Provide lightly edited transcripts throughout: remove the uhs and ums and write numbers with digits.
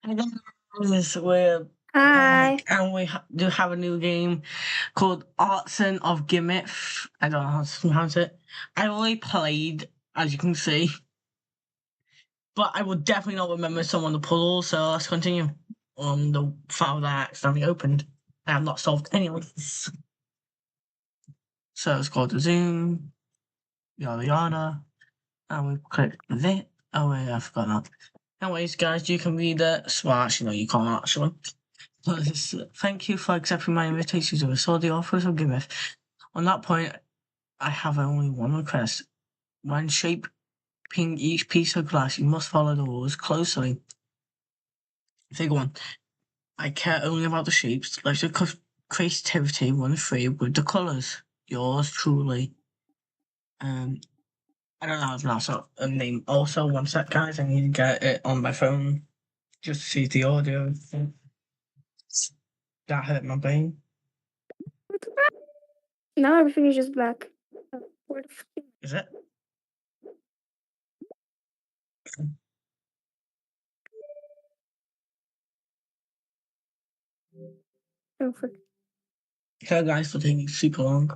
Hey guys, we're Hi. back and we do have a new game called Artisan of Glimmith. I don't know how to pronounce it. I only played, as you can see, but I will definitely not remember some of the puzzles, so let's continue on the file that I accidentally opened. I have not solved any of this. So let's go to Zoom, yada yada, and we click this. Oh wait, I forgot that. Anyways, guys, you can read it. Well, actually, no, you can't actually. Thank you for accepting my invitation to restore the offers of Glimmith. On that point, I have only one request. When shaping each piece of glass, you must follow the rules closely. Figure 1. I care only about the shapes. Let the creativity run free with the colours. Yours truly. I don't know how to pronounce a name. Also, one sec, guys. I need to get it on my phone just to see the audio. That hurt my brain. Now everything is just black. Where the f- Is it? oh, frick. Sorry, guys, for taking super long.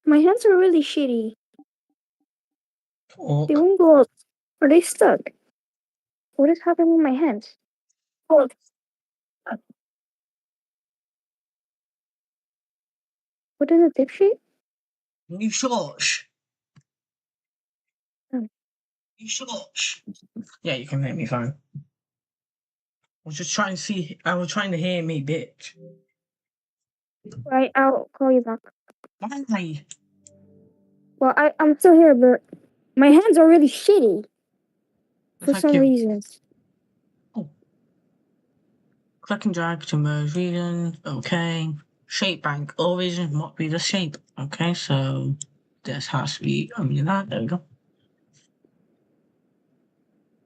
My hands are really shitty. Talk. They won't go out. Are they stuck? What is happening with my hands? Oh. What is a dip sheet? You shush. Oh. You shush. Yeah, you can hear me fine. I was just trying to see. I was trying to hear me, bitch. Right, I'll call you back. Why? Well, I'm still here, but my hands are really shitty for Thank some you. reasons. Oh. Click and drag to merge region. Okay. Shape bank. All regions must be the shape. Okay, so this has to be only that. There we go.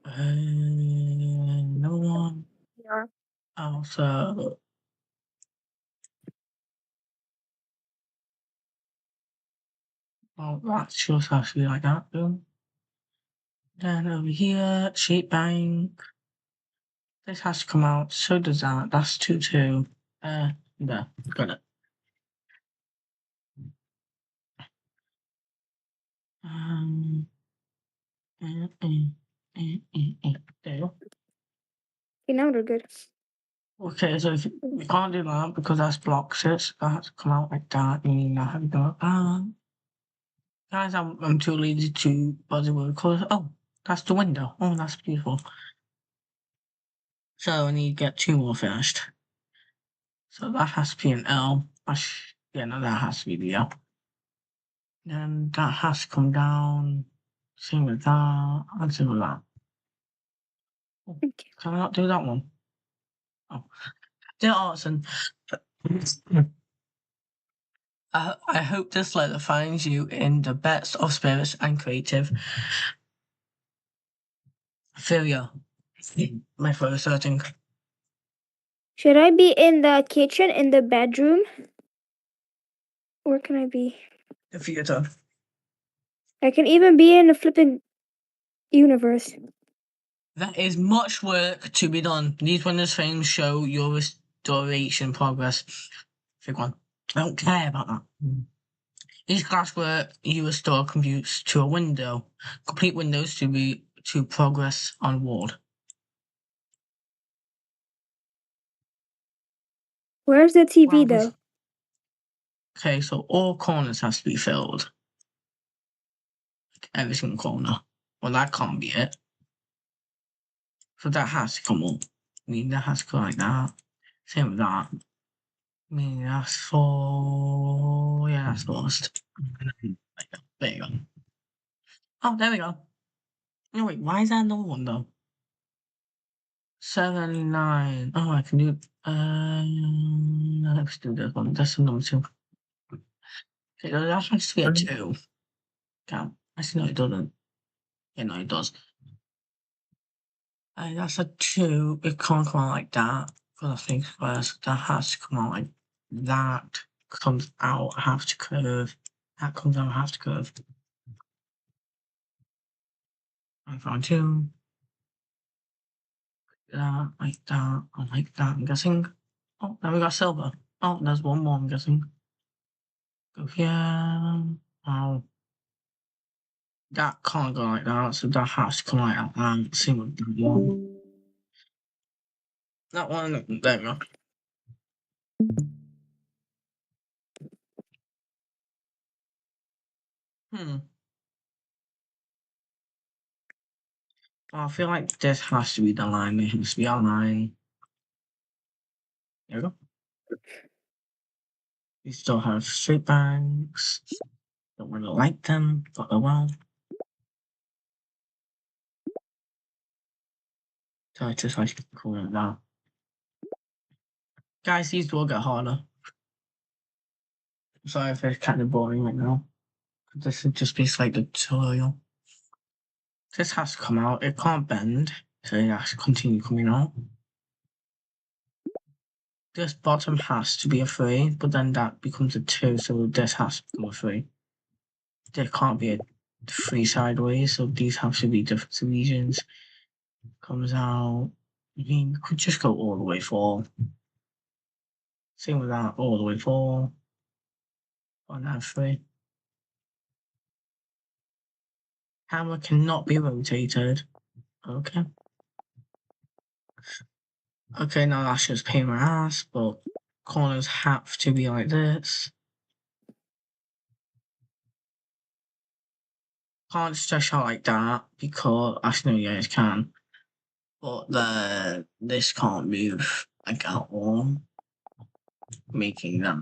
Another one. Yeah. Also. Oh, that just has to be like that. Boom. Then over here, shape bank. This has to come out. So does that. That's 2, 2. There. Got it. Um. There you go. Okay, now they're good. Okay, so if you can't do that because that's blocks it, so that has to come out like that. You need to have it go. Guys, I'm too lazy to bother with colours. Oh, that's the window. Oh, that's beautiful. So I need to get 2 more finished. So that has to be an L. Yeah, no, that has to be the L. Then that has to come down. Same with that, and same with that. Oh, Okay. can I not do that one? Oh, dear Artisan, I hope this letter finds you in the best of spirits and creative. Failure. My throat is hurting. Should I be in the kitchen, in the bedroom? Where can I be? The theater. I can even be in the flipping universe. There is much work to be done. These Windows frames show your restoration progress. Fig one. I don't care about that. Each glasswork you restore computes to a window. Complete windows to progress onward. Where's the TV Wow, though? okay, so all corners has to be filled. Every single corner. Well, that can't be it. So that has to come up. I mean, that has to go like that. Same with that. I mean, that's for... Yeah, that's lost. There you go. Oh, there we go. No, wait, why is that another one, though? 79. Oh, I can do... let's do this one. That's the number 2. Okay, that has to be a 2. Count. Actually, no, it doesn't. Yeah, no, it does. That's a 2. It can't come out like that. Because I think squares. That has to come out like that. Comes out, I have to curve. That comes out has to curve. I found two. Like that, like that, I'm guessing. Oh, now we got silver. Oh, there's one more, I'm guessing. Go here. Oh. That can't go like that, so that has to come like that. Same with that one. That one, there we go. Oh, I feel like this has to be the line. It has to be our line. There we go. We still have straight banks. Don't really like them, but oh well. So I just like call it that. Guys, these will get harder. Sorry if it's kind of boring right now. This is just basically like the tutorial. This has to come out. It can't bend, so it has to continue coming out. This bottom has to be a 3, but then that becomes a 2, so this has to become a 3. There can't be a 3 sideways, so these have to be different regions. Comes out. I mean, you could just go all the way 4. Same with that, all the way 4. On that 3. Hammer cannot be rotated. Okay. Okay, now that's just pain in my ass, but corners have to be like this. Can't stretch out like that because actually no, yeah, it can. But this can't move like at all. Making that.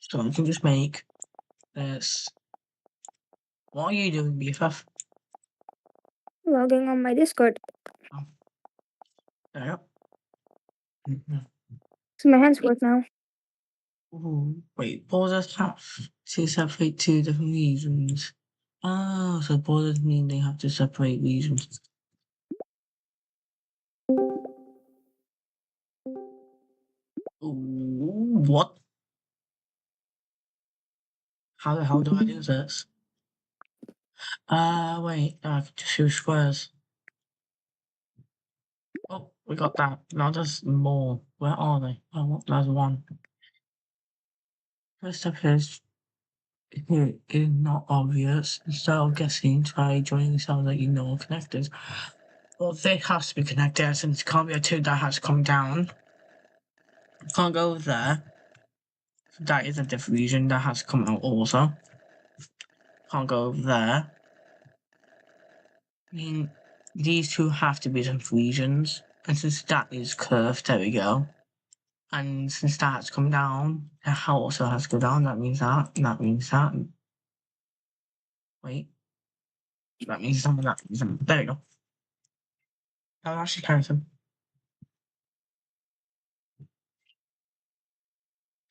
So I can just make this. What are you doing, BFF? Logging on my Discord. Oh. There you go. Mm-hmm. So my hands work now. Ooh, wait, borders have to separate 2 different regions. Oh, so borders mean they have to separate regions. Ooh, what? How the hell do I do this? Wait, I can just use squares. Oh, we got that. Now there's more. Where are they? Oh, there's one. First step is here is not obvious. Instead of guessing, try joining cells that you know are connected. Well, they have to be connected since it can't be a 2 that has to come down. Can't go there. That is a different region that has to come out also. Can't go over there. I mean, these 2 have to be different regions. And since that is curved, there we go. And since that has to come down, that also has to go down. That means that. That means that. Wait. That means that. That means that. There we go. That actually counts them.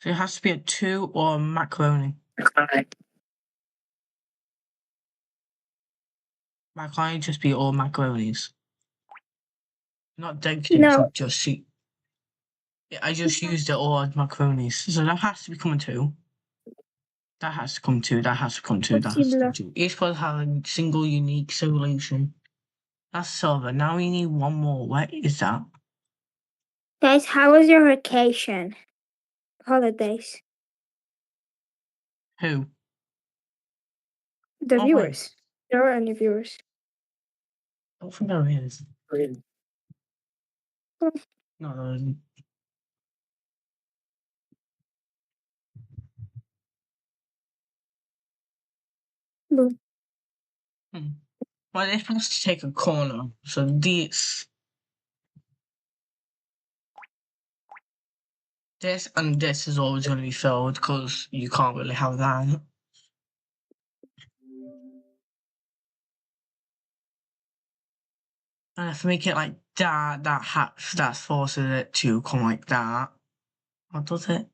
So it has to be a 2 or a macaroni. Why can't it just be all macaronis? Not dedicated No. to just sheep. Yeah, I just used it all as macaronis. So that has to become a 2. That has to come 2. That has to come 2. That has to come 2. Each part has a single unique solution. That's silver. Now we need one more. What is that? Guys, how was your vacation? Holidays. Who? The Oh, viewers. There are any viewers. I don't think there is. Oh. No, there isn't. Boom. Well, they're supposed to take a corner. So this and this is always going to be filled because you can't really have that. And if I make it like that, that forces it to come like that. What does it?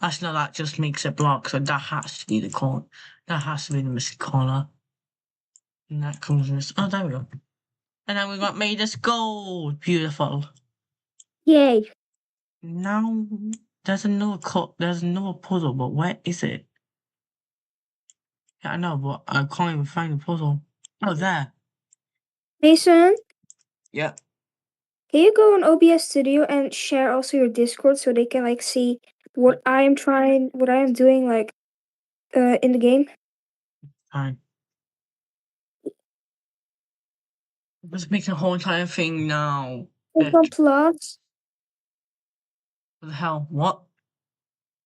Actually, no, that just makes it block. So that has to be the corner. That has to be the missing corner. And that comes in. Oh, there we go. And then we got made this gold. Beautiful. Yay. Now There's another puzzle, but where is it? Yeah, I know, but I can't even find the puzzle. Oh, there. Mason, Yeah. can you go on OBS Studio and share also your Discord so they can like see what I am doing like in the game? Fine. I'm just making a whole entire thing now. Click on plus What the hell? What?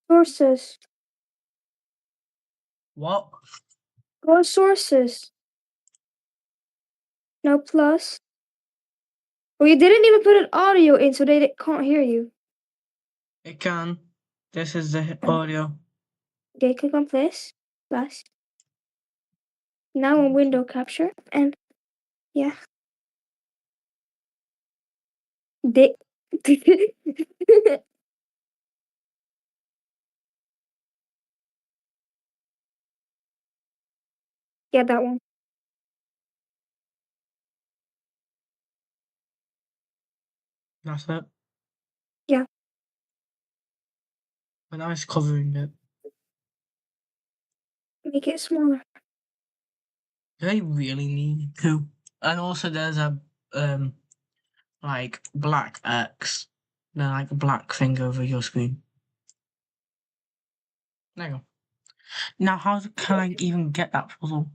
sources. What? Go to sources. No plus. Well, you didn't even put an audio in, so they can't hear you. It can. This is the audio. Okay, click on plus. Plus. Now on window capture, and yeah. They. Yeah, that one. That's it. Yeah. But now it's covering it. Make it smaller. Do I really need to? And also there's a like black X. No, like a black thing over your screen. There you go. Now how can I even get that puzzle?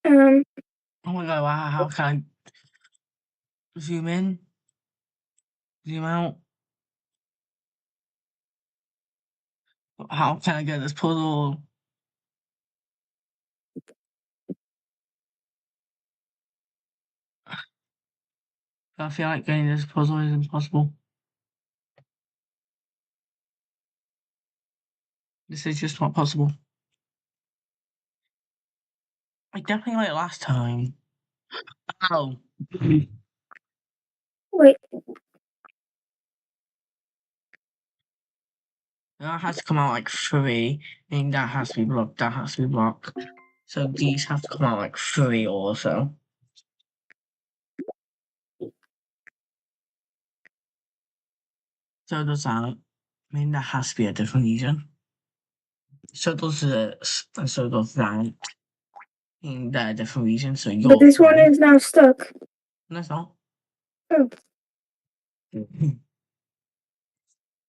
Um. Oh my god, how can I zoom in? Zoom out? How can I get this puzzle? I feel like getting this puzzle is impossible. This is just not possible. I definitely like it last time. Ow. Wait. That has to come out like 3. I mean, that has to be blocked. That has to be blocked. So these have to come out like 3 also. So does that. I mean, that has to be a different region. So does this, and so does that. I mean, they're different regions, so you're But this one fine. is now stuck. No, it's not. Oh.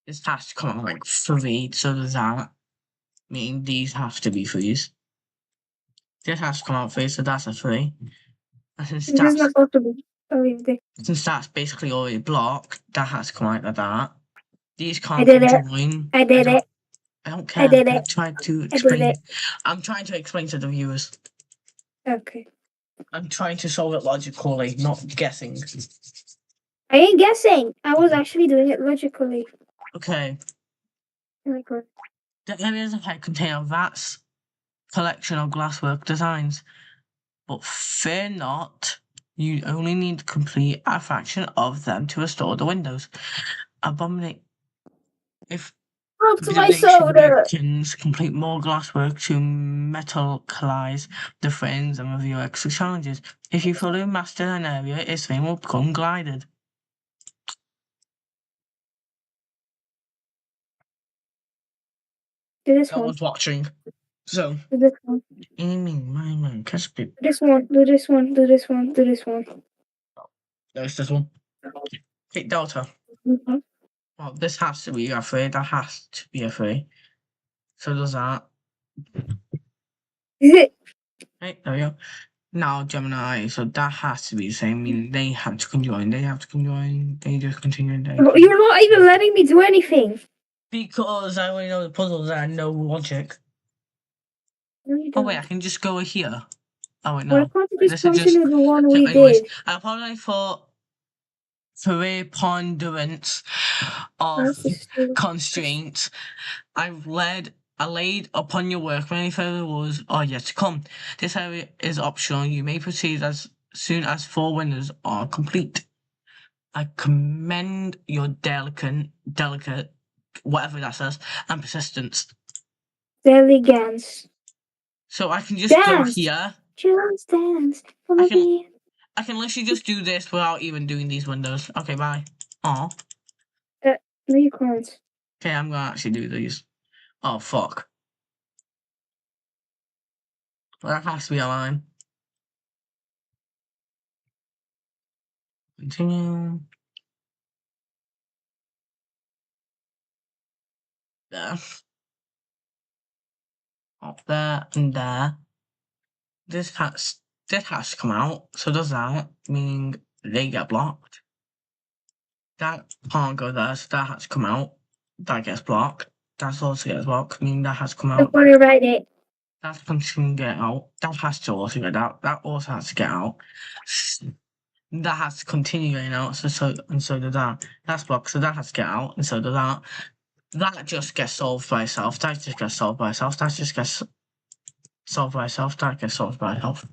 This has to come out like 3, so does that. I mean, these have to be 3s. This has to come out 3, so that's a 3. And since This is not possible. Oh, since that's basically already blocked, that has to come out like that. These I can't did it. conjoin. I did it. I don't I care. did I'm it. trying to I did it. explain. I'm trying to explain to the viewers. Okay. I'm trying to solve it logically, not guessing. I ain't guessing. I was actually doing it logically. Okay. Like what? The areas of head contain a vast collection of glasswork designs, but fear not, you only need to complete a fraction of them to restore the windows. Abominate. If Up to my Abomination soda. Merchants complete more glasswork to metallicize the frames and review extra challenges. If you fully master an area, its frame will become glided. Do this I one. was watching. So, Do this one. Amy, my man, catch Do this one. Do this one. Do this one. Do this one. There's this one. Hit Delta. Mhm. Well, this has to be a 3. That has to be a 3. So does that. Right, there we go. Now Gemini, so that has to be the same. I mean, they have to conjoin. They have to conjoin. They just continue. You're not even letting me do anything. Because I already know the puzzles and I know logic. No, you Oh don't. wait, I can just go here. Oh wait, Why no. can't you just This is just. continue the one So we anyways, did? I apologize for preponderance of constraints. I laid upon your work many further rules are yet to come. This area is optional. You may proceed as soon as 4 windows are complete. I commend your delicate, whatever that says, and persistence. Delegans. So I can just go Dance. here. Just dance. I Follow can me. I can literally just do this without even doing these windows. Okay, bye. Oh. No, you can't. Okay, I'm gonna actually do these. Oh, fuck. That has to be a line. Continue. There. Up there and there. This has to come out. So does that, meaning they get blocked. That can't go there, so that has to come out. That gets blocked. That also gets blocked, meaning that has to come I out. want to write it. That's continuing to get out. That has to also get out. That also has to get out. That has to continue getting out. So does that. That's blocked, so that has to get out, and so does that. That just gets solved by itself. That just gets solved by itself. That just gets solved by itself. That gets solved by itself.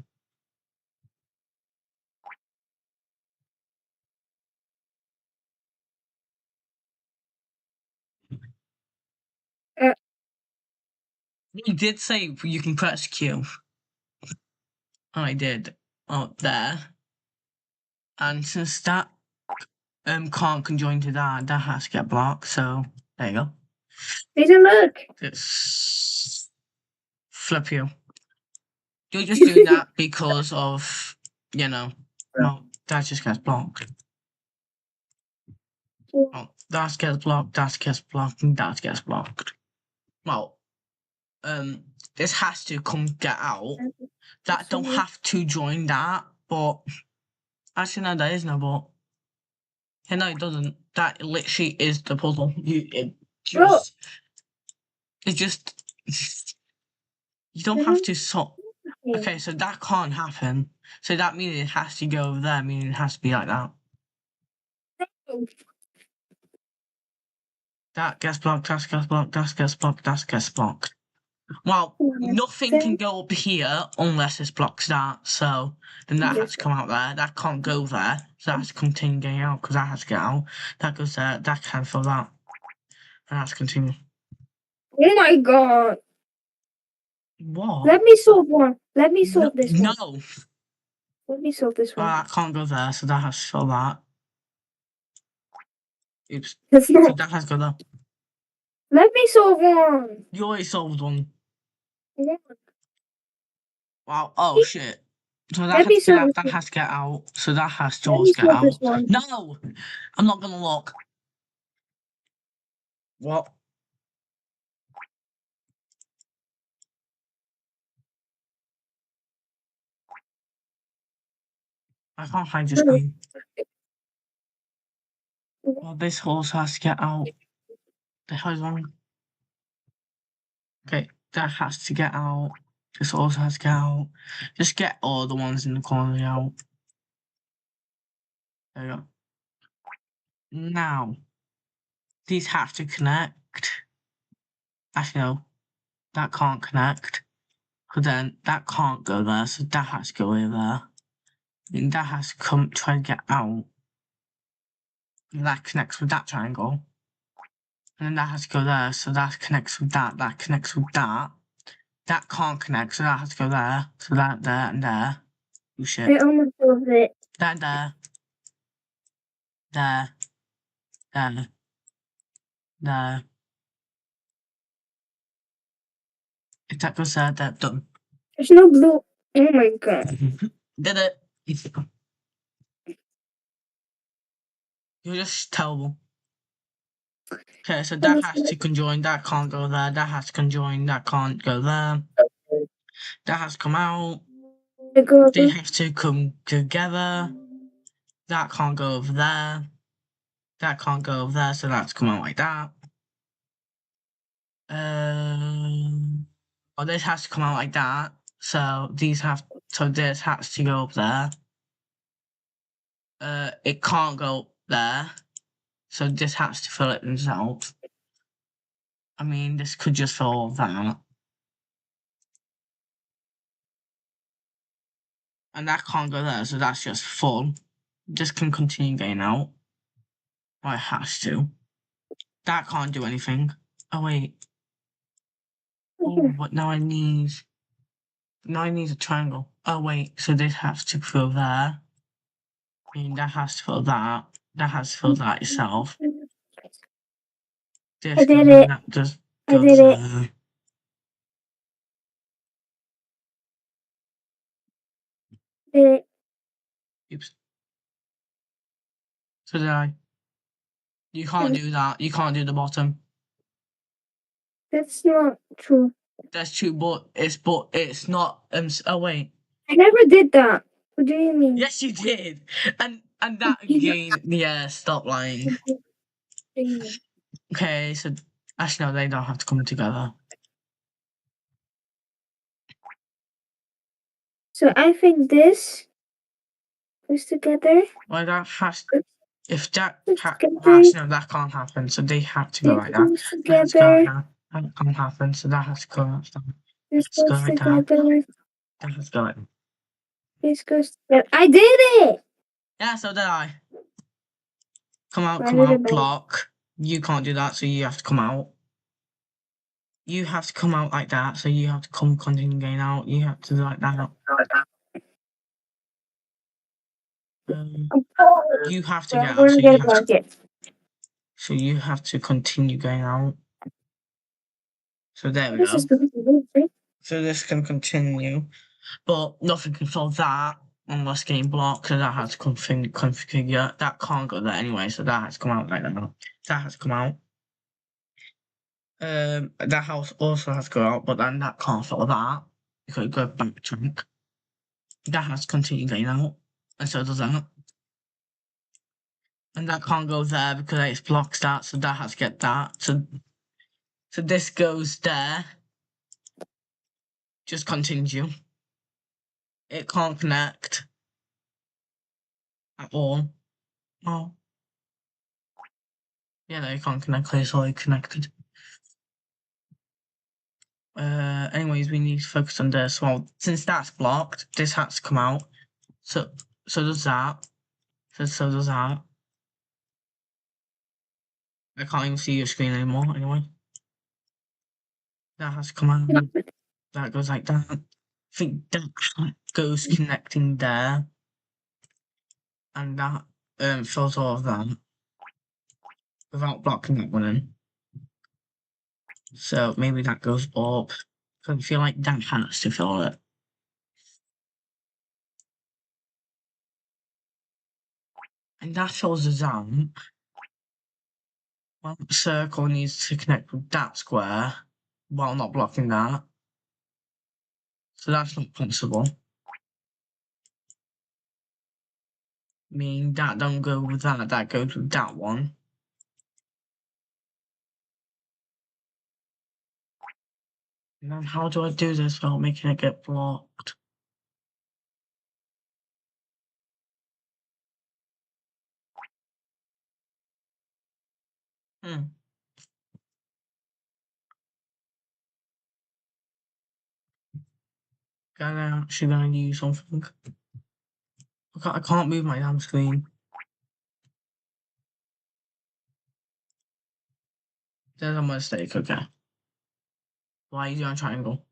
Uh, You did say you can press Q. I did. Oh, there. And since that can't conjoin to that, that has to get blocked. So there you go. Take a look. It's flip you. You're just doing that because of, well, that just gets blocked. Well, that gets blocked, that gets blocked, and that gets blocked. Well, this has to get out. That don't have to join that, but actually no, there is no but. Yeah, no, it doesn't. That literally is the puzzle. It just you don't have to solve. Okay, so that can't happen. So that means it has to go over there, meaning it has to be like that. That gets blocked, that gets blocked, that gets blocked, that gets blocked. Well, nothing can go up here unless it blocks that, so then that has to come out there. That can't go there, so that has to continue getting out, because that has to get out. That goes there, that can't fill that. And that's continue. Oh my god. What? Let me solve one. Let me solve this one. No. Let me solve this one. That can't go there, so that has to fill that. Oops. That's So not. that has to go there. Let me solve one. You already solved one. Yeah. Wow. Oh shit. So that Let me has to get solve out. this That has to get out. So that has to Let also me get solve this out. one. No, I'm not gonna look. What? I can't hide your screen. Well, this also has to get out. The hell's wrong? Okay, that has to get out. This also has to get out. Just get all the ones in the corner out. There you go. Now, these have to connect. Actually, no, that can't connect. Because then that can't go there, so that has to go over there. And that has to come try to get out. And that connects with that triangle. And then that has to go there, so that connects with that. That connects with that. That can't connect, so that has to go there. So that, there, and there. Oh shit. I almost solved it. That, there. There. There. There. If that goes there, that's done. There's no blue. Oh my god. Did it. You're just terrible. Okay, so that has to conjoin, that can't go there, that has to conjoin, that can't go there. That has to come out. They have to come together. That can't go over there. That can't go over there, so that's come out like that. Oh, this has to come out like that. So this has to go up there. It can't go there. So this has to fill it themselves. I mean, this could just fill all that. And that can't go there, so that's just full. This can continue getting out. Well, it has to. That can't do anything. Oh, wait. Oh, but now I need a triangle. Oh, wait, so this has to go there. I mean, that has to fill that. That has to fill that yourself. I did it. That just I goes did it. there. Did it. Oops. So did I. You can't do that. You can't do the bottom. That's not true. That's true, but it's not. Oh wait. I never did that. What do you mean? Yes, you did. And that again. Yeah. Stop lying. Okay. So actually, no, they don't have to come together. So I think this goes together. Well, that has. If that Together. actually, no, that can't happen. So they have to go This like that. goes That has to go like together. that. That can't happen. So that has to go like that. This Let's go goes like that. together. That has to go like that. This goes together. I did it! Yeah, so did I. Come out, I come did it out, better. block. You can't do that, so you have to come out. You have to come out like that, so you have to continue going out. You have to do like that. You have to get We're out, gonna so get you a have to. blanket. So you have to continue going out. So there we This go. is good. So this can continue, but nothing can solve that unless getting blocked. So that has to configure. That can't go there anyway. So that has to come out like that. That has to come out. That house also has to go out, but then that can't fill that because it goes backtrack. That has to continue going out, and so does that. And that can't go there because it's blocks that, so that has to get that. So this goes there. Just continue. It can't connect at all. Oh. Yeah, no, it can't connect because it's already connected. Anyways, we need to focus on this. Well, since that's blocked, this has to come out. So does that. So does that. I can't even see your screen anymore, anyway. That has to come out. That goes like that. I think that goes connecting there. And that fills all of that. Without blocking that one in. So maybe that goes up. Because I feel like that has to fill it. And that fills the zamp. Well, the circle needs to connect with that square while not blocking that. So that's not possible. Meaning that don't go with that, that goes with that one. And then how do I do this without making it get blocked? I'm actually gonna use something. I can't move my damn screen. There's a mistake, okay. Why are you doing a triangle?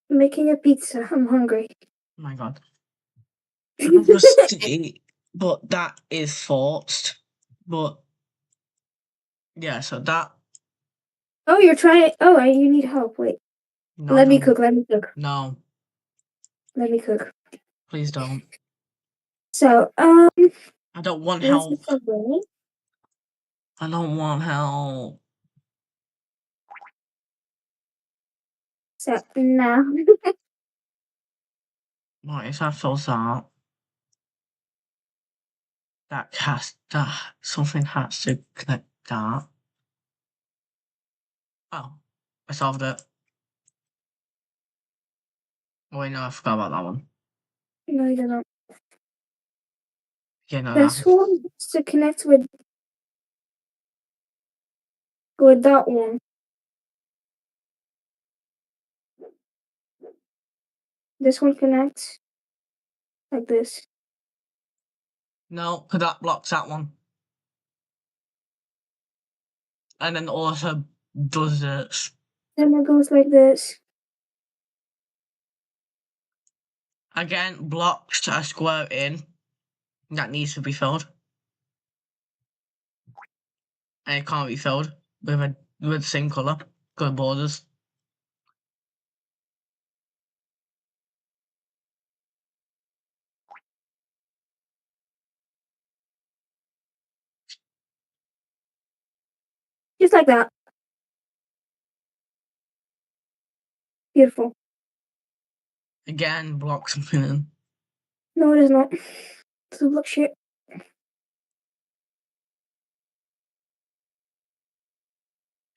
I'm making a pizza. I'm hungry. Oh my god. Mistake, but that is forced. But yeah, so that. Oh, you're trying. Oh, you need help. Wait. No, Let me cook. Let me cook. No, Let me cook. please don't. So, I don't want this help. is away. I don't want help. So now, Right, if that fills out, that something has to connect that. Oh, I solved it. Oh wait, no, I forgot about that one. no, you don't. Yeah, no, This one has to connect with that one. This one connects like this. no, because that blocks that one. And then also does this. Then it goes like this. Again, blocks a square in that needs to be filled. And it can't be filled with the same colour, good borders. Just like that. Beautiful. Again, block something in. No, it is not. This will look shit.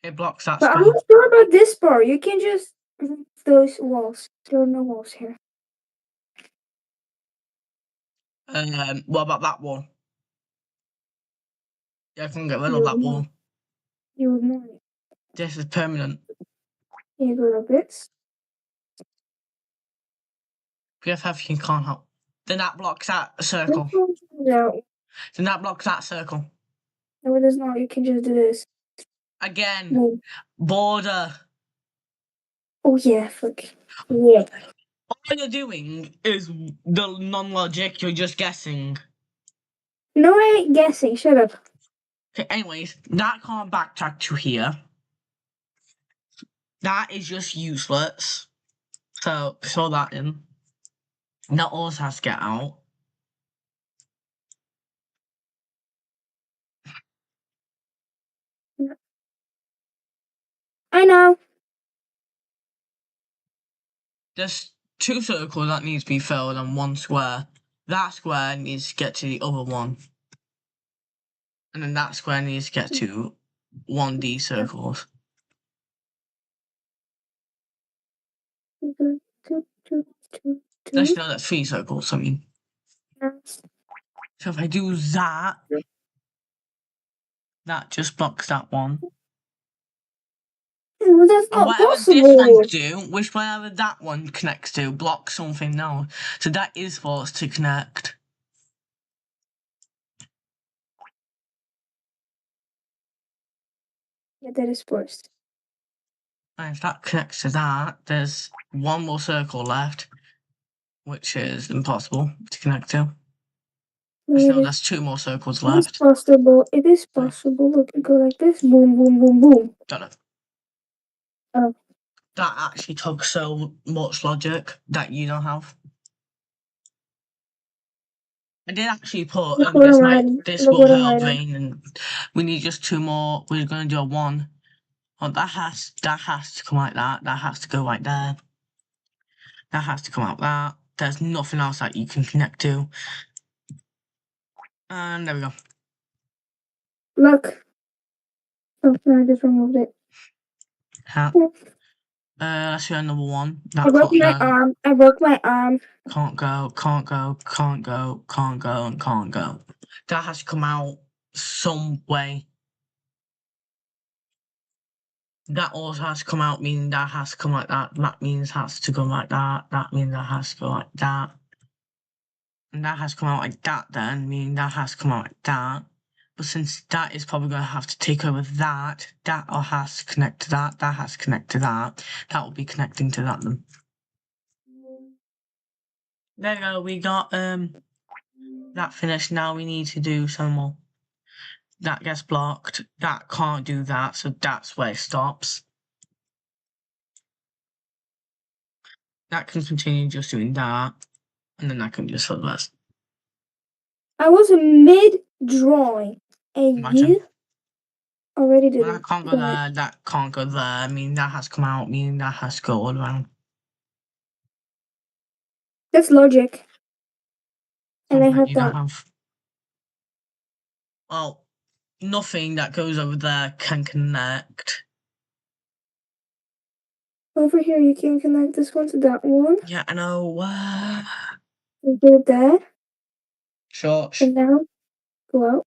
It blocks that But I'm square. not sure about this part. You can just remove those walls. There are no walls here. What about that one? Yeah, I can get rid of You that ignore wall. it. You ignore it. This is permanent. You go like this. PFF you can't help. Then that blocks that This circle. one's out. Then that blocks that circle. No, it does not. You can just do this. Again, Boom. border. Oh yeah, fuck. Yeah. All you're doing is the non-logic, you're just guessing. No, I ain't guessing. Shut up. Okay, anyways, that can't backtrack to here. That is just useless. So, throw that in. That also has to get out. I know. There's 2 circles that need to be filled and 1 square. That square needs to get to the other one. And then that square needs to get to 1D circles. Let's know that's 3 circles, I mean. So if I do that, that just blocks that one. Well, that's And not whatever this possible. one do, whatever that one connects to, blocks something now. So that is forced to connect. Yeah, that is forced. And if that connects to that, there's 1 more circle left, which is impossible to connect to. No, there's 2 more circles It is left. possible. It is possible. Look, you go like this. Boom, boom, boom, boom. Got it. Oh. That actually took so much logic that you don't have. I did actually put Look what I'm adding. this Look will what I'm hurt adding. vein, and we need just 2 more. We're gonna do a 1. Oh, that has to come like that. That has to go right there. That has to come out that. There's nothing else that you can connect to. And there we go. Look. Oh, no, I just removed it. Hat. Let's do another 1. That I broke my no, arm. I broke my arm. can't go, can't go, can't go, can't go, and can't go. That has to come out some way. That also has to come out, meaning that has to come like that. That means has to go like that. That means that has to go like that. And that has to come out like that then, meaning that has to come out like that. But since that is probably going to have to take over that, that has to connect to that, that has to connect to that. That will be connecting to that then. There you go, we got that finished. Now we need to do some more. That gets blocked. That can't do that, so that's where it stops. That can continue just doing that, and then that can just flip this. I was mid-drawing, and Imagine. you already did Well, it. that can't go there, that can't go there. I mean, that has to come out, meaning that has to go all around. That's logic. And I Something had you don't that. have. Well, nothing that goes over there can connect. Over here, you can connect this one to that one. Yeah, I know. You do it there. Sure. And now, go out.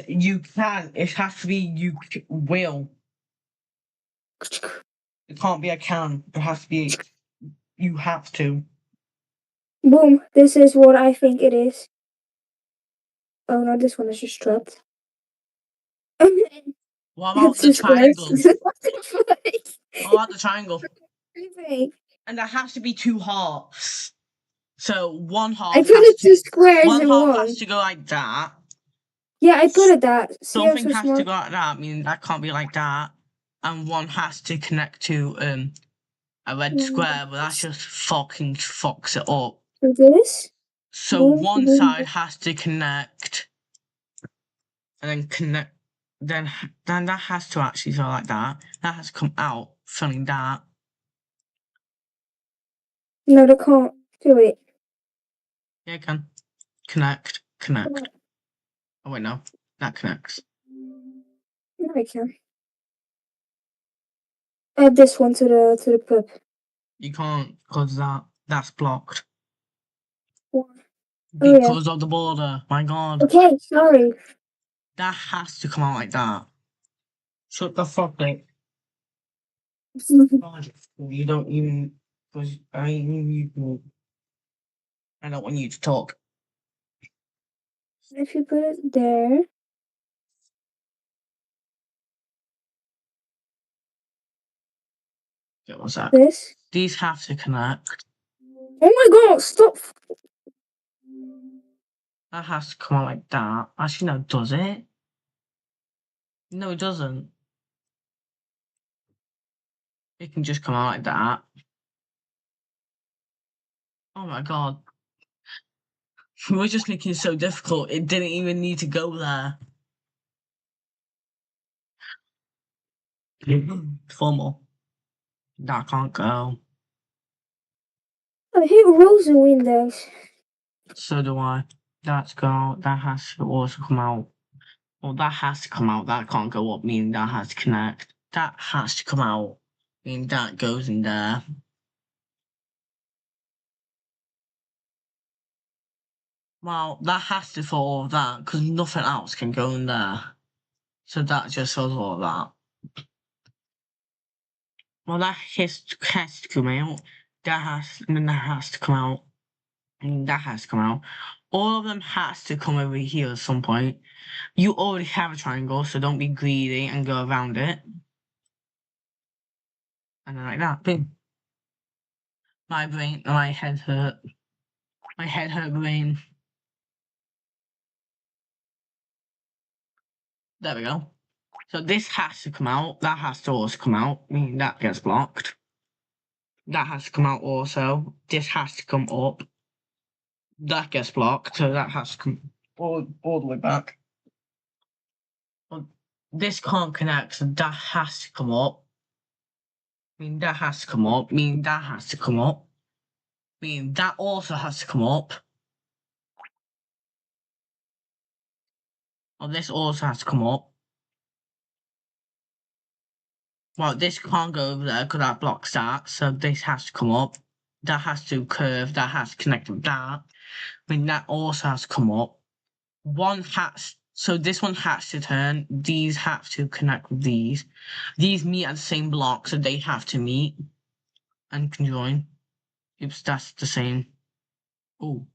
You can. It has to be you will. It can't be a can. It has to be you have to. Boom. This is what I think it is. Oh no, this one is just trapped. What about the It's just triangle? worse. What about the triangle? Everything. And there has to be two halves. So one I half put has it to two squares one in half one. has to go like that. Yeah, I put it that. See, I'm Something so has to smart. go like that, meaning that can't be like that. And one has to connect to a red square, but that just fucking fucks it up. So this. So one side has to connect and then connect then that has to actually go like that. That has to come out, filling that. No, they can't do it. Yeah, it can. Connect. Oh wait, no. That connects. No, I can. Add this one to the pub. You can't because that's blocked. Oh yeah. Because of the border. My god. Okay, sorry. That has to come out like that. Shut the fuck up. God, you don't even because I don't want you to talk. If you put it there. Get what's that? This. These have to connect. Oh my god, stop. That has to come out like that. Actually, no, does it? No, it doesn't. It can just come out like that. Oh my god. We're just making it so difficult. It didn't even need to go there. Formal. That can't go. I hate rows in Windows. So do I. That's go. That has to also come out. Well, that has to come out. That can't go up, meaning that has to connect. That has to come out, meaning that goes in there. Well, that has to fall all of that because nothing else can go in there. So that just does all of that. Well, that has to come out. And then that has to come out. And that has to come out. All of them has to come over here at some point. You already have a triangle, so don't be greedy and go around it. And then like that, boom. My head hurt. My head hurt brain. There we go. So this has to come out. That has to also come out. Meaning that gets blocked. That has to come out also. This has to come up. That gets blocked. So that has to come all the way back. Well, this can't connect, so that has to come up. That has to come up. That has to come up. That also has to come up. Well, this also has to come up. Well, this can't go over there because that blocks that, so this has to come up. That has to curve, that has to connect with that. That also has to come up. So this one has to turn. These have to connect with these. These meet at the same block, so they have to meet and conjoin. Oops, that's the same. Oh.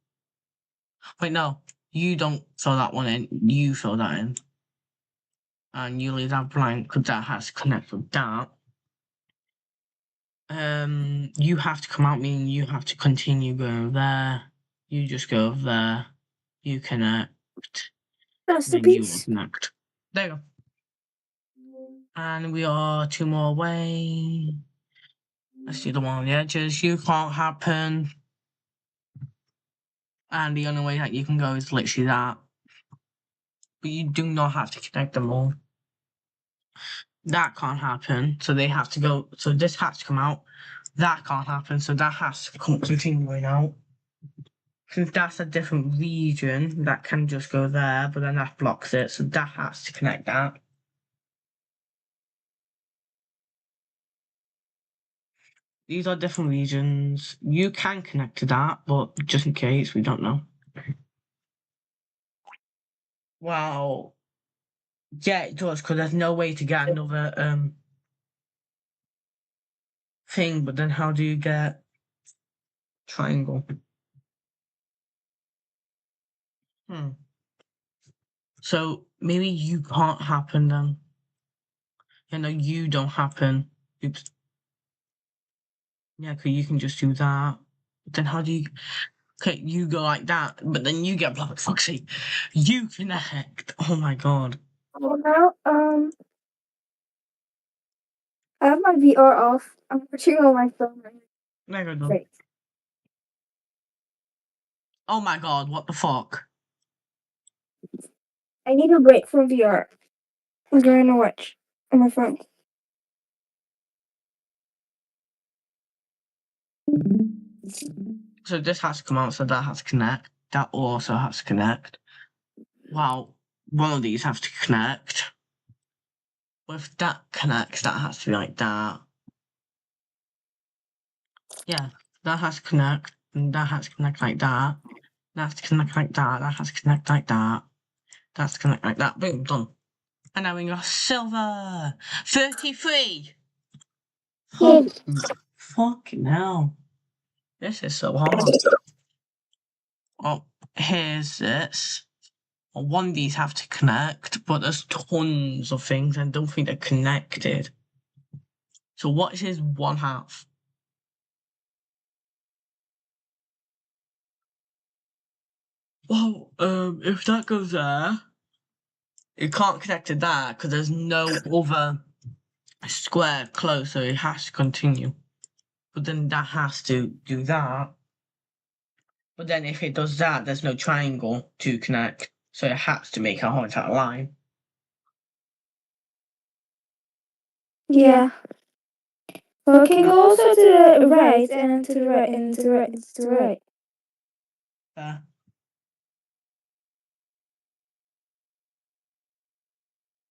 Wait, no. You don't fill that one in. You fill that in. And you leave that blank because that has to connect with that. You have to come out, meaning you have to continue going there. You just go over there. You connect. That's the Then you will piece. connect. There you go. And we are 2 more away. Let's do the one on the edges. You can't happen. And the only way that you can go is literally that. But you do not have to connect them all. That can't happen. So they have to go. So this has to come out. That can't happen. So that has to continue going out. Since that's a different region, that can just go there, but then that blocks it. So that has to connect that. These are different regions. You can connect to that, but just in case, we don't know. Well, yeah, it does, because there's no way to get another thing, but then how do you get triangle? So maybe you can't happen then. Yeah, no, you don't happen. Oops. Yeah, because you can just do that. But then how do you... Okay, you go like that, but then you get blocked, Foxy. You connect. Oh my god. Well, now, I have my VR off. I'm watching on my phone right Mega now. done. Great. Oh my god, what the fuck? I need a break from VR. I'm going to watch on my phone. So this has to come out, so that has to connect. That also has to connect. Wow, one of these has to connect. If that connects, that has to be like that. Yeah, that has to connect, and that has to connect like that. That has to connect like that. That has to connect like that. That has to connect like that. Boom, done. And now we got silver 33. Yay. Fucking hell. This is so hard. Oh, here's this. Well, one of these have to connect, but there's tons of things and I don't think they're connected. So what is his one half? Well, if that goes there, it can't connect to that because there's no other square close, so it has to continue. But then that has to do that. But then if it does that, there's no triangle to connect, so it has to make a horizontal line. Yeah. Well, it can go also to the right and to the right and to the right and to the right.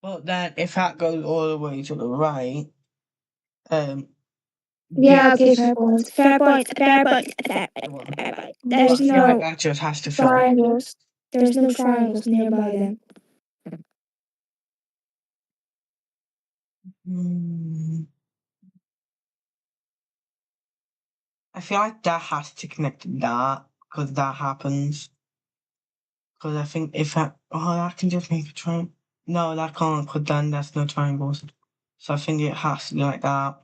Well, then if that goes all the way to the right, Yeah, okay, fair point. Fair point. Fair point. Fair point. Fair point. There's but I feel like no that just has to fill. triangles. There's no triangles nearby them. I feel like that has to connect to that because that happens. Because I think if I can just make a triangle. No, that can't. Because then there's no triangles. So I think it has to be like that.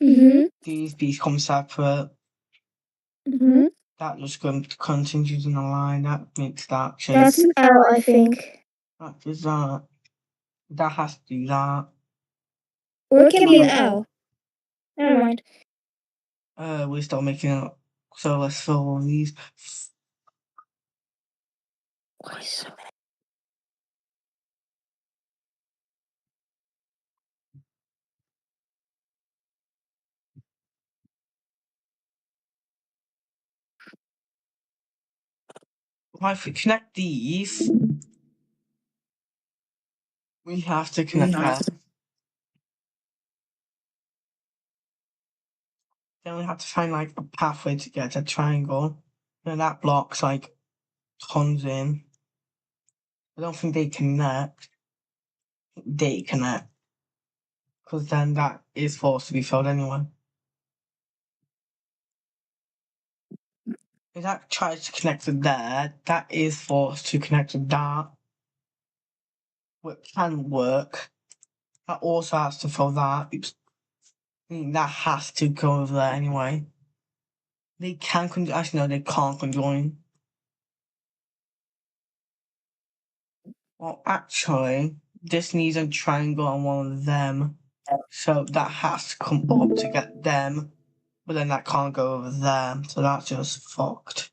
Mm-hmm. These become separate. Mm-hmm. That just continues in a line. That makes that shape. That's an L, I think. That is that. That has to do that. Or it can be an L. Never mind. We start making it. So let's fill all these. Why so many? Well, if we connect these, we have to connect that. Then we have to find like a pathway to get a triangle. And that blocks like tons in. I don't think they connect. They connect. Because then that is forced to be filled anyway. If that tries to connect to there, that is forced to connect to that. Which can work. That also has to fill that. Oops. That has to go over there anyway. They can conjoin. Actually, no, they can't conjoin. Well, actually, this needs a triangle on one of them. So that has to come up to get them. But then that can't go over there. So that's just fucked.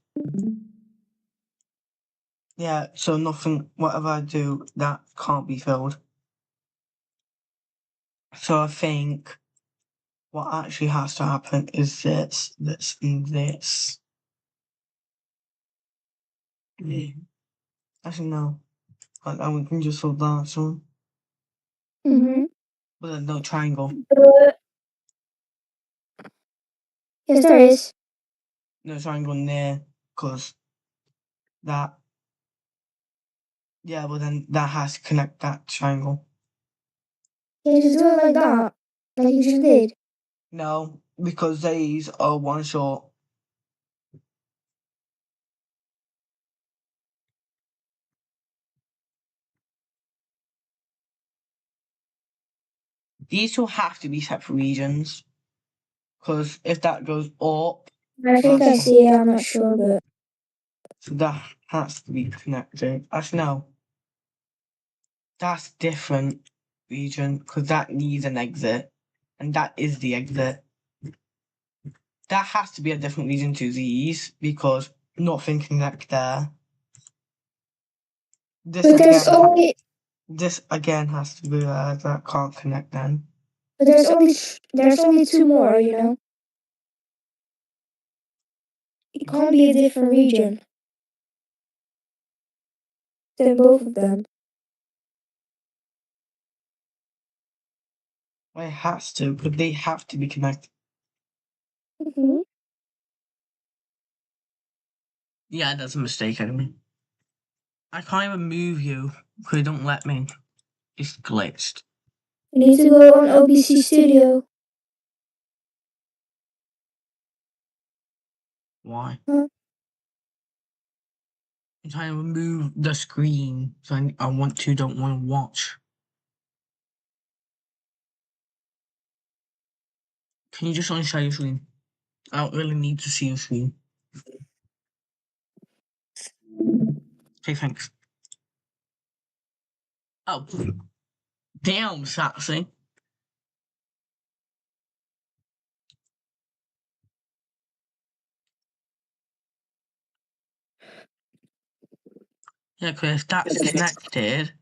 Yeah, so nothing, whatever I do, that can't be filled. So I think what actually has to happen is this, this, and this. Yeah. Actually, no. And we can just fill that, so. Mm-hmm. But there's no triangle. Yes, there is. No triangle near, because that. Yeah, but then that has to connect that triangle. Can you just do it like that? Like you just did? No, because these are one short. These two have to be separate regions. Because if that goes up, I think I see it. I'm not sure, but so that has to be connected. Actually, no. That's different region because that needs an exit, and that is the exit. That has to be a different region to these because nothing connect there. This but there's again, only this again has to be there. That can't connect then. but there's only two more. You know, it can't be a different region than both of them. Well, it has to, but they have to be connected. Mm-hmm. Yeah, that's a mistake, anyway. I can't even move you because they don't let me. It's glitched. You need to go on OBC Studio. Why? Huh? I'm trying to remove the screen, so I don't want to watch. Can you just only show your screen? I don't really need to see your screen. Okay, thanks. Oh, damn, Saxy. Yeah, because if that's connected,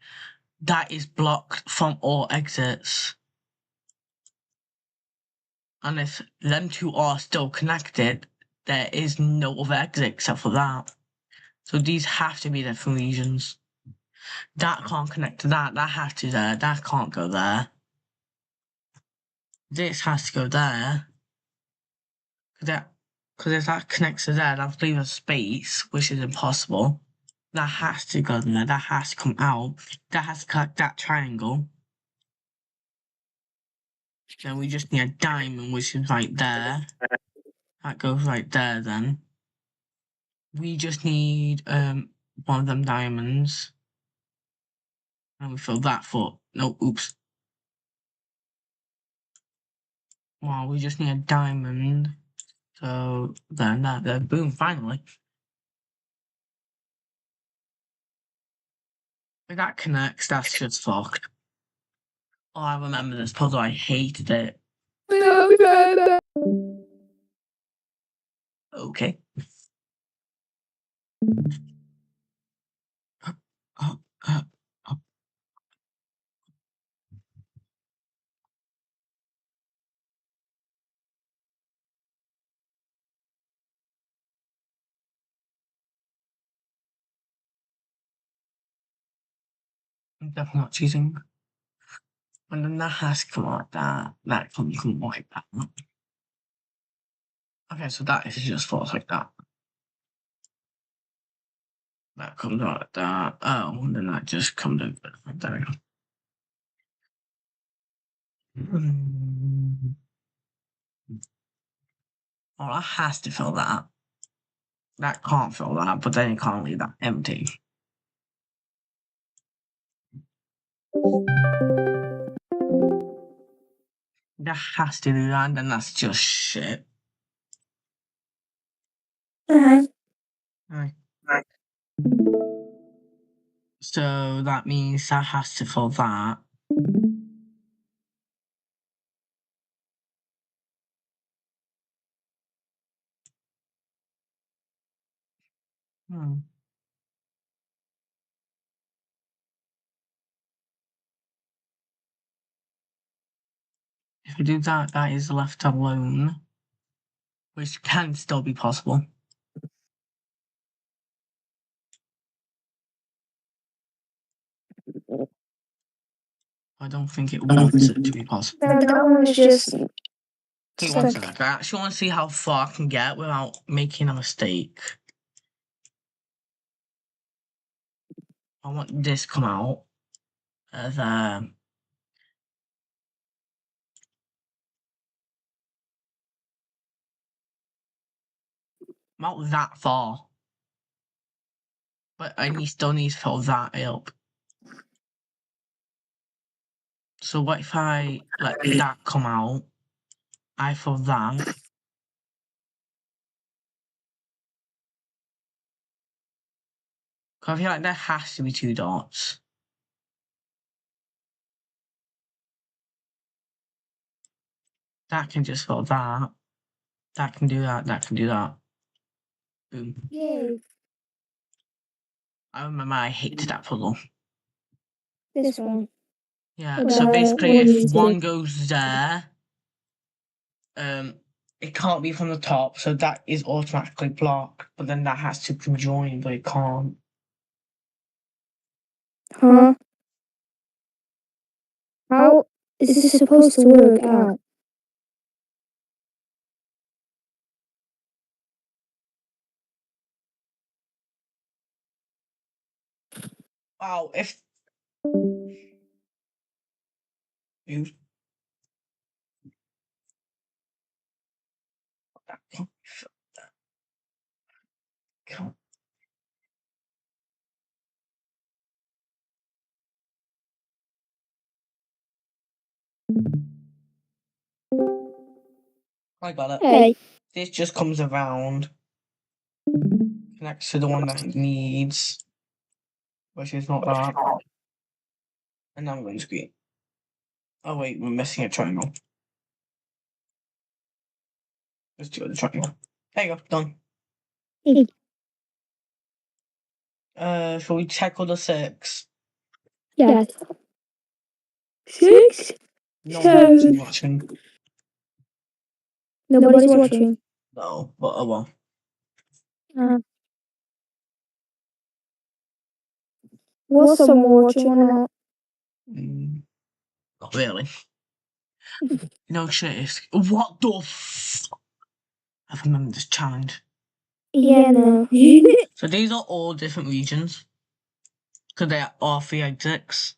that is blocked from all exits. And if them two are still connected, there is no other exit except for that. So these have to be different regions. That can't connect to that. That has to there. That can't go there. This has to go there. Because if that connects to there, that's leaving a space, which is impossible. That has to go there. That has to come out. That has to cut that triangle. Then we just need a diamond, which is right there. That goes right there then. We just need one of them diamonds. And we fill that for no oops. Wow, we just need a diamond. So then that boom, finally. If that connects, that's just fucked. Oh, I remember this puzzle, I hated it. Okay. Uh, uh, uh, I'm definitely not cheating. And then that has to come like that. That can come like that. Okay, so that is just false like that. That comes out like that. Oh, and then that just comes over. There we go. Well, that has to fill that. That can't fill that, but then you can't leave that empty. That has to do that, and then that's just shit. Uh-huh. Right. So that means that has to fill that. Hmm. If we do that, that is left alone, which can still be possible. I don't think it wants it to be possible. That one is just. Okay, one second. I actually want to see how far I can get without making a mistake. I want this come out as not that far, but I still need to fill that up. So what if I let that come out I thought that. Cause I feel like there has to be 2 dots. That can just fill that. That can do that. That can do that. Boom. Yay. I remember I hated that puzzle. This one. Yeah, But, so basically what if is one it? goes there, it can't be from the top, so that is automatically blocked, but then that has to conjoin, but it can't. Huh? How is this supposed to work out? Wow, if you that can't. I got it. Hey. This just comes around, connects to the one that it needs, which is not that. And now I'm going to screen. Oh wait, we're missing a triangle. Let's do the triangle. There you go, done. Hey. Shall we tackle the 6? Yes. 6? No Seven. one's watching. Nobody's watching. No, but oh well. Was someone watching or not? Not really. No shit. What the I remember this challenge. Yeah, no. So these are all different regions. Because they are all 3 exits.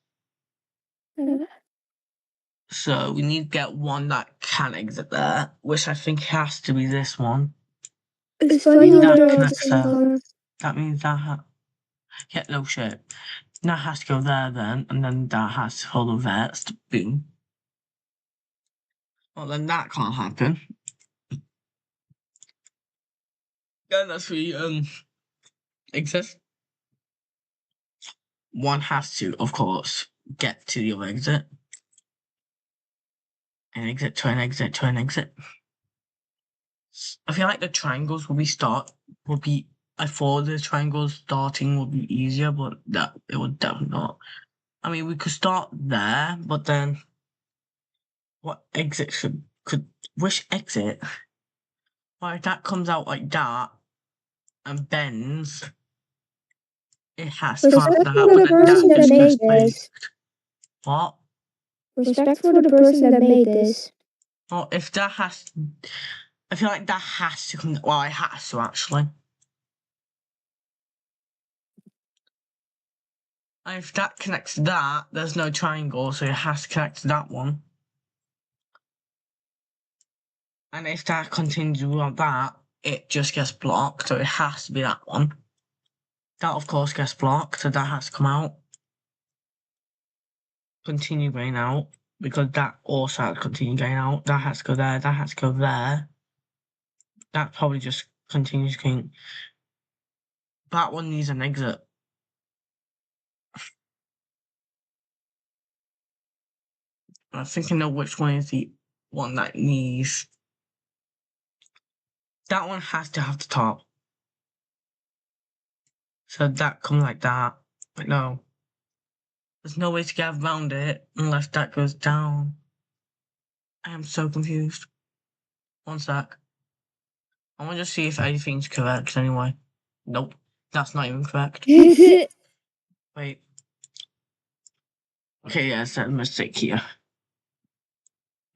So we need to get one that can exit there, which I think has to be this one. It's funny that they're the connects same there. color. That means that yeah, no shit. That has to go there then, and then that has to follow there. Boom. Well, then that can't happen. Then that's 3 exits. One has to, of course, get to the other exit. An exit to an exit to an exit. I feel like the triangles I thought the triangles starting would be easier, but that it would definitely not. I mean, we could start there, but then what exit which exit? Well, if that comes out like that and bends, it has to come out Respect that, for but the then that person that just made gets this. what? Respect for the person that made this. Well, if that has, I feel like that has to come. Well, it has to actually. And if that connects to that, there's no triangle, so it has to connect to that one. And if that continues on that, it just gets blocked, so it has to be that one. That, of course, gets blocked, so that has to come out. Continue going out, because that also has to continue going out. That has to go there, that has to go there. That probably just continues going. That one needs an exit. I think I know which one is the one that needs. That one has to have the top. So that comes like that. But no. There's no way to get around it unless that goes down. I am so confused. One sec. I want to see if anything's correct anyway. Nope. That's not even correct. Wait. Okay, yeah, it's a mistake here.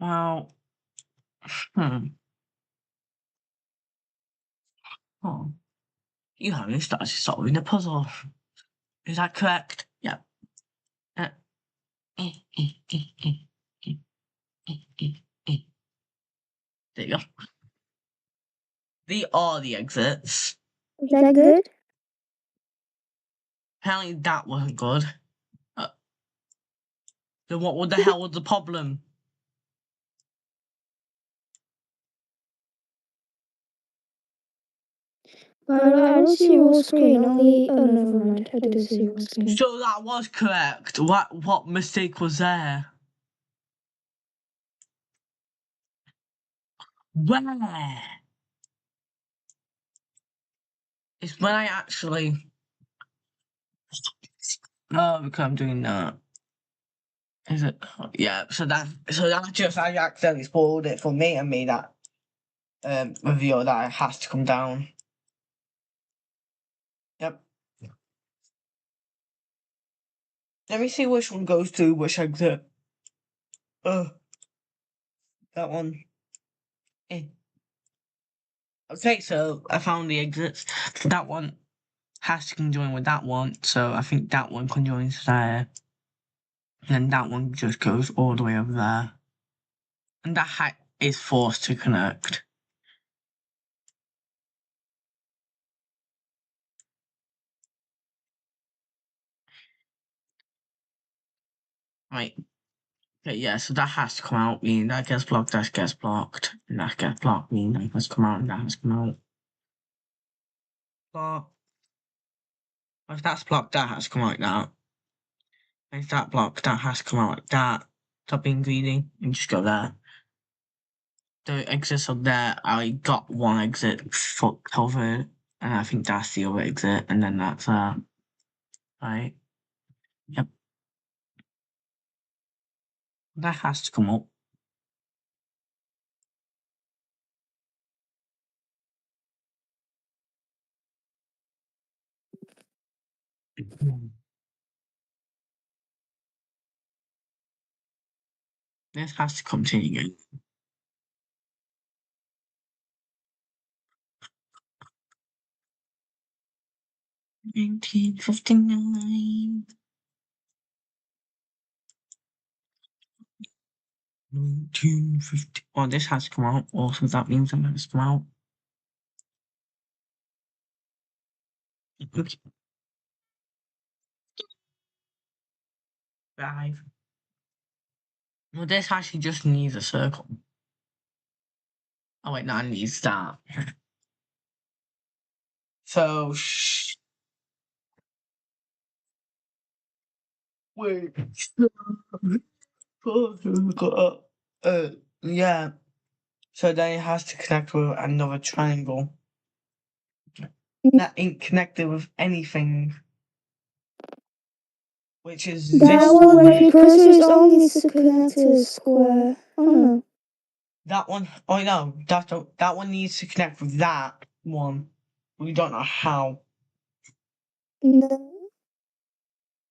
Well, Oh. You haven't started solving the puzzle. Is that correct? Yeah. There you go. They are the exits. Is that good? Apparently that wasn't good. Then what the hell was the problem? But I don't see your whole screen, only... Oh, never mind, I do see your whole screen. So that was correct. What mistake was there? Where? It's when I actually... Oh, because I'm doing that. Is it? Yeah, so that just I accidentally spoiled it for me and made that reveal that it has to come down. Yep. Let me see which one goes to which exit. That one. Okay, so I found the exits. That one has to conjoin with that one, so I think that one conjoins there. And then that one just goes all the way over there. And that hat is forced to connect. Right. Okay, yeah, so that has to come out, meaning that gets blocked, and that gets blocked, meaning that has to come out, and that has to come out. Block. If that's blocked, that has to come out like that. If that blocked, that has to come out like that. Stop being greedy and just go there. The exits are there. I got one exit covered, and I think that's the other exit, and then that's right. Yep. That has to come up. This has to continue again. 1959. 1950. Oh, this has to come out. Also, that means it has to come out. Okay. 5. Well, this actually just needs a circle. Oh wait, no, it needs that. So wait. Yeah. So then it has to connect with another triangle that ain't connected with anything, which is That this one, one. where your cursor is on, needs to connect to a square. Oh no. That one. Oh no, that one needs to connect with that one. We don't know how. No.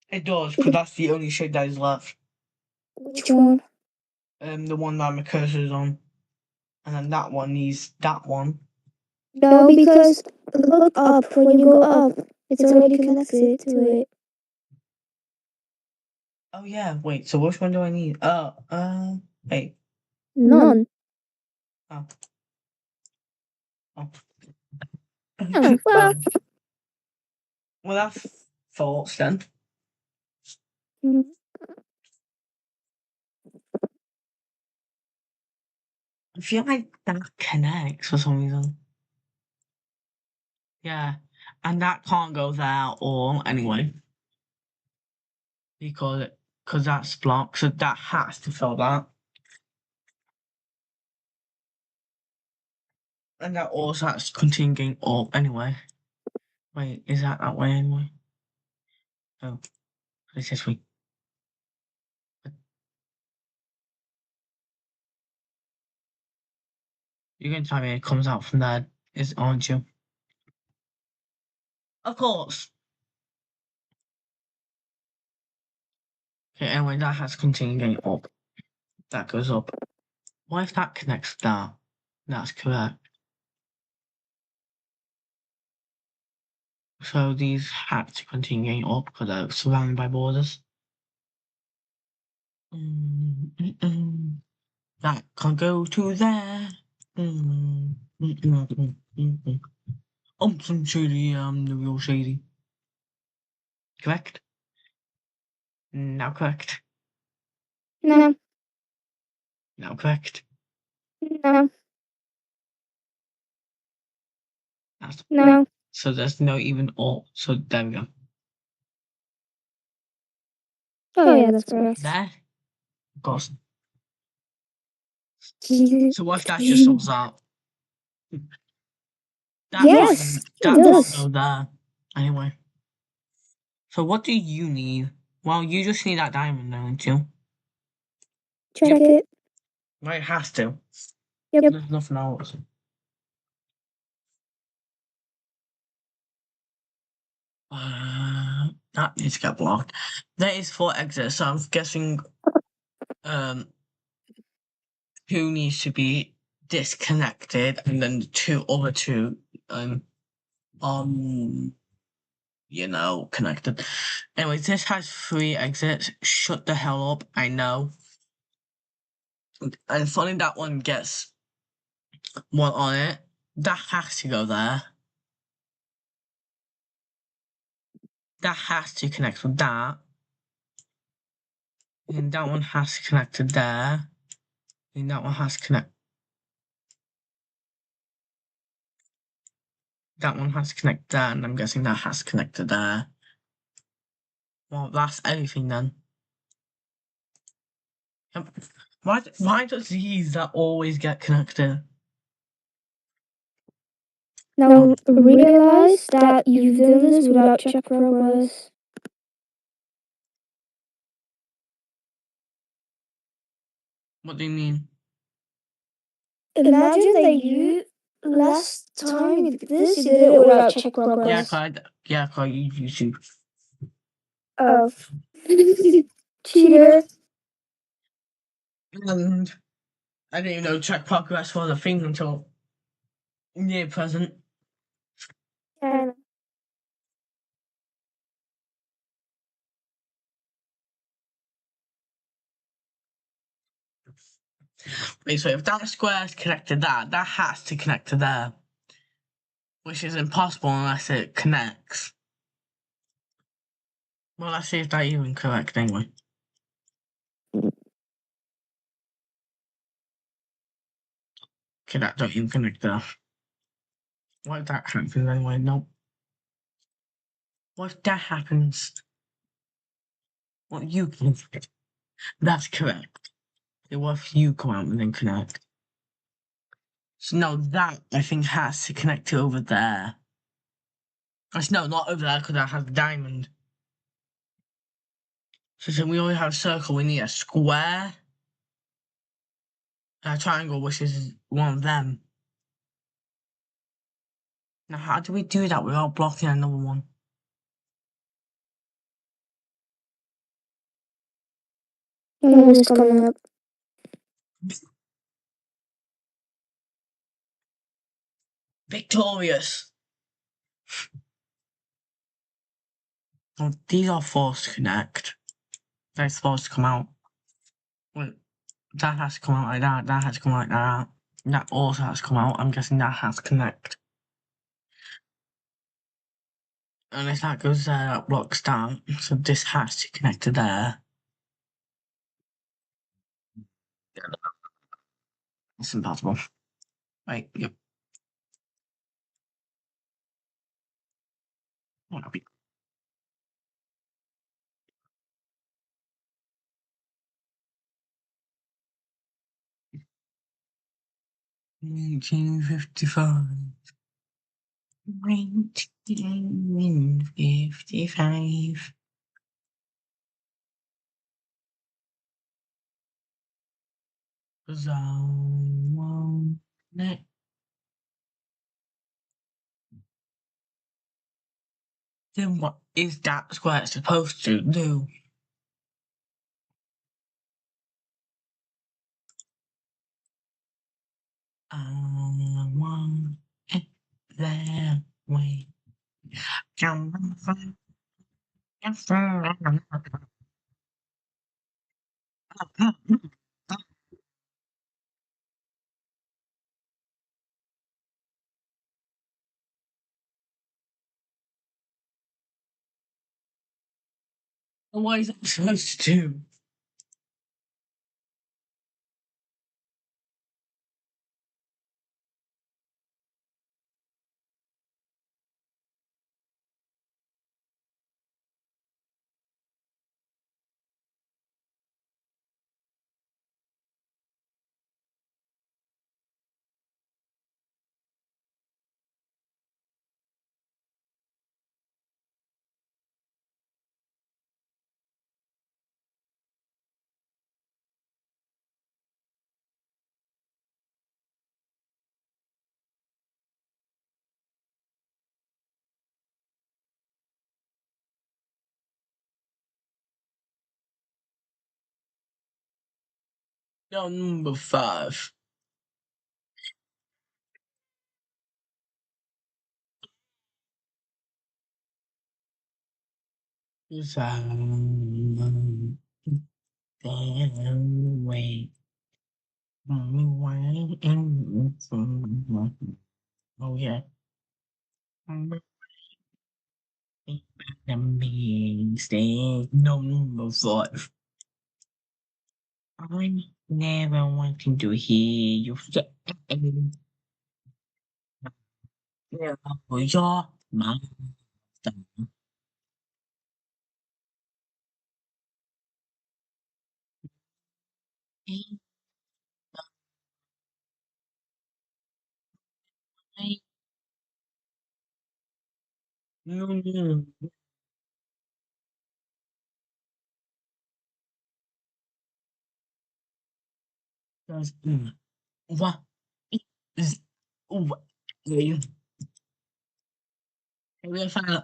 It does, because that's the only shape that is left. Which one? The one that my cursor is on, and then that one needs that one. No, because look up. When you go up, it's already connected to it. Oh yeah, wait. So which one do I need? Wait. None. Oh. Oh. Oh, well. Well, that's false then. Mhm. I feel like that connects for some reason. Yeah, and that can't go there at all anyway, because that's blocked. So that has to fill that, and that also has to continue going up anyway. Wait, is that way anyway? Oh, it's this way. You're going to tell me it comes out from there, aren't you? Of course. Okay, anyway, that has to continue going up. That goes up. What if that connects to that? That's correct. So these have to continue going up because they're surrounded by borders. That can go to there. I'm some shady, I'm the real shady. Correct? Now correct. No. Now correct. No. That's No. So there's no even or. So there we go. Oh yeah, that's correct. There. Of course. So what if that just solves out? That Yes, it that does. can't go there. Anyway. So what do you need? Well, you just need that diamond, don't you? Check it. Right, it has to. Yep. There's nothing else. That needs to get blocked. There is 4 exits, so I'm guessing um 2 needs to be disconnected, and then the other two um connected. Anyways, this has 3 exits. Shut the hell up, I know. And funny that one gets one on it. That has to go there. That has to connect with that. And that one has to connect to there. And that one has to connect. That one has to connect there, and I'm guessing that has to connect to there. Well, that's everything then. Why does these that always get connected? Now realize that you've done this without check progress. What do you mean? Imagine that you last time you did this, you did it without check progress. Clyde, you YouTube. Oh. Cheater. And I didn't even know check progress was a thing until near present. Yeah. Wait, so if that square is connected that has to connect to there. Which is impossible unless it connects. Well, let's see if that's even correct anyway. Okay, that don't even connect there. What if that happens anyway? Nope. What if that happens? What you can. That's correct. So what if you come out and then connect? So no, that I think has to connect to over there. Actually, no, not over there because that has a diamond. So we only have a circle, we need a square, and a triangle, which is one of them. Now, how do we do that without blocking another one? One is coming up. Victorious! Well, these are forced to connect. They're supposed to come out. Wait, that has to come out like that, that has to come out like that. That also has to come out. I'm guessing that has to connect. And if that goes there, that blocks that. So this has to connect to there. It's impossible. Right, yep. What be? $19.55. 19.55. Cause I want it. Then what is that square supposed to do? I want it that way. What is that supposed to do? Number 5. Away. Oh yeah. Stay number 5. I'm never wanting to hear you say your mouth. What is what? We're fine.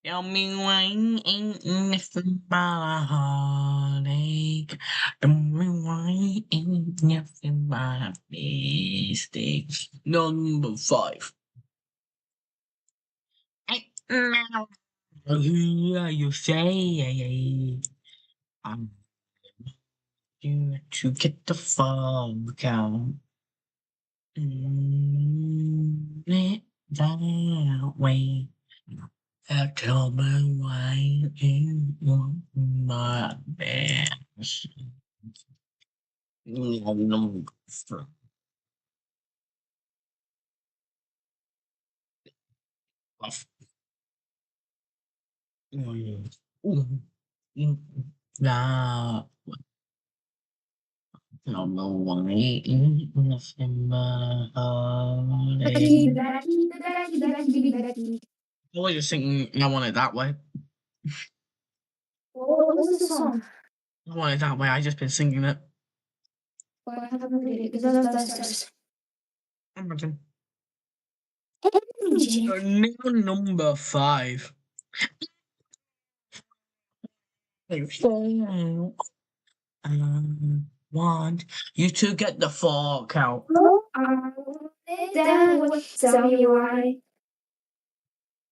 Tell me why ain't nothing but a heartache. Tell me why ain't nothing but a mistake. Number 5. Now hear you say I'm you to get the fuck out. It that way. Tell me why you want my best. Number 5. Là number 1 ain't nothing but a heartache. I was just thinking I want it that way. What was the song? I want it that way. I just been singing it. Well, I haven't played it because that's downstairs. Imagine. MG. Now number 5. I want you to get the fuck out. No, that was tell me why.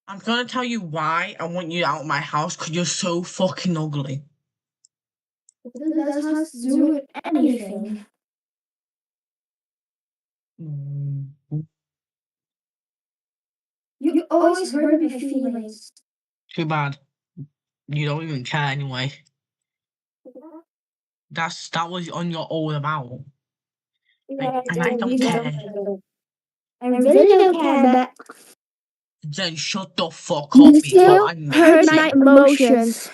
I'm gonna tell you why I want you out of my house because you're so fucking ugly. That has to do with anything. You always hurt my feelings. Too bad. You don't even care anyway. That was on your all about. Yeah, And I don't care. I really don't care, but Then shut the fuck you up still hurt my emotions.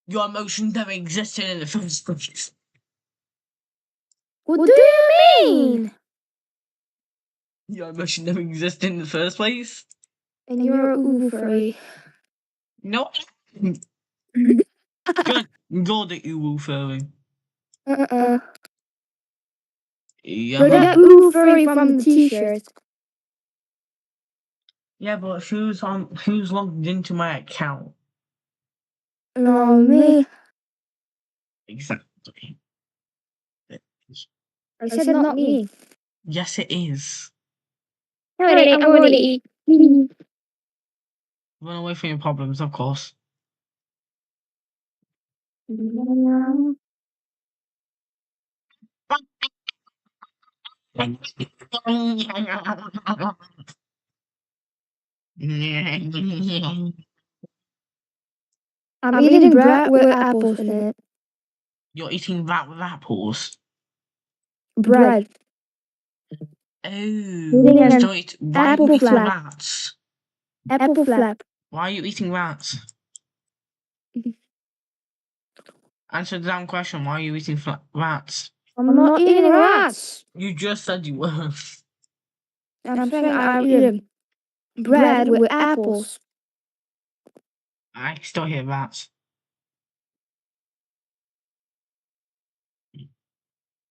Your emotions never existed in the first place. What do you mean? Your emotion never existed in the first place. And you're a furry. No. Go the uwu furry. Uh-uh. Yeah. You're that furry from the t-shirt. Yeah, but who's logged into my account? No, me. Exactly. I said not me. Yes, it is. Alright, I'm going to eat. Run away from your problems, of course. I'm eating bread with apples in it. You're eating rat with apples. Bread. Oh, Eating an so why are you apple eating flap. rats? Apple flap. Why are you eating rats? Answer the damn question. Why are you eating rats? I'm not eating rats. You just said you were. I'm saying I'm eating bread with apples. I still hear rats.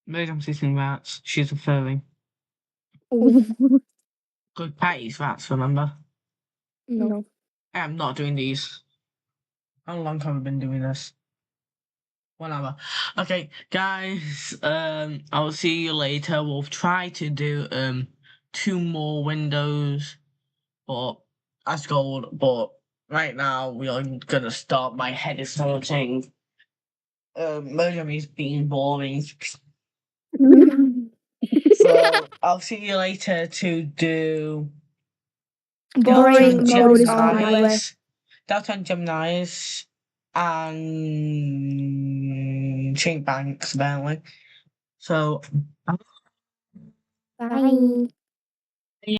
Megan's eating rats. She's a furry. Good Patty's rats, remember? No. I am not doing these. How long have I been doing this? 1 hour. Okay, guys. I'll see you later. We'll try to do 2 more windows, but as gold. But right now we are gonna stop. My head is hurting. Murder is being boring. So I'll see you later to do Boring mode is on my way. Gemini's, Delta and Gemini's, and Chink Banks apparently. So Bye.